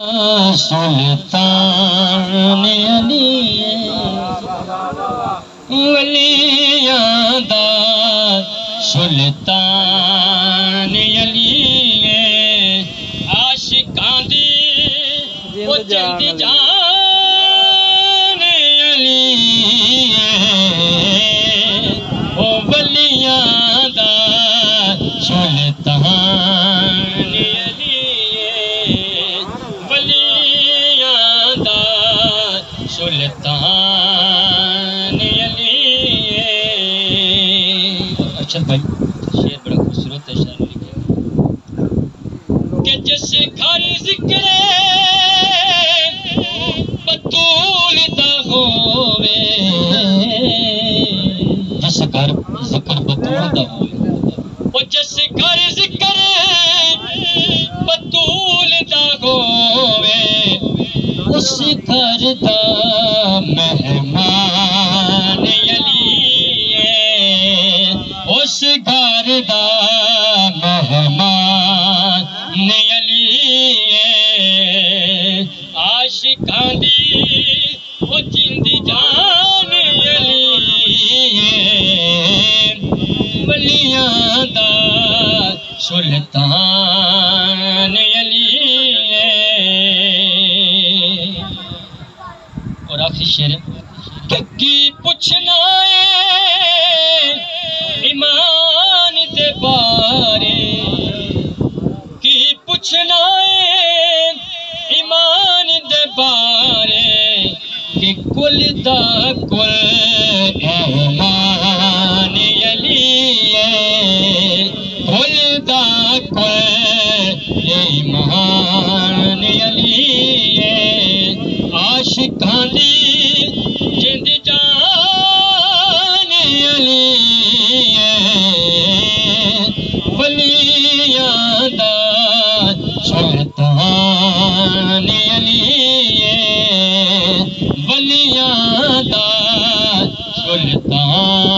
सुल्तान अली वलियां दा सुल्तान अली आशिकां दी ओ जिंद जान अली ओ वलियां दा सुल्तान सुल्तान अली। अच्छा भाई शेर बड़ा खूबसूरत है, शायर लिखे कि जिस घर जिक्र बतूल दा होवे, जिस घर जिक्र बतूल दा होवे, वो जिस घर जिक्र बतूल दा होवे उस घर दा मेहमान अली है, उस घर दा मेहमान अली है। आशिकां दी वो जिंद जान अली है, वलियां दा सुल्तान अली है। और आखिरी शेर की पूछना है ईमान दे बारे, की पूछना है ईमान दे बारे कि कुल दा कुल ईमान अली है, कुल दा कुल ईमान अली है। आशिकां दी जिंद जान अली है, वलियां दा सुल्तान अली है, वलियां दा सुल्तान।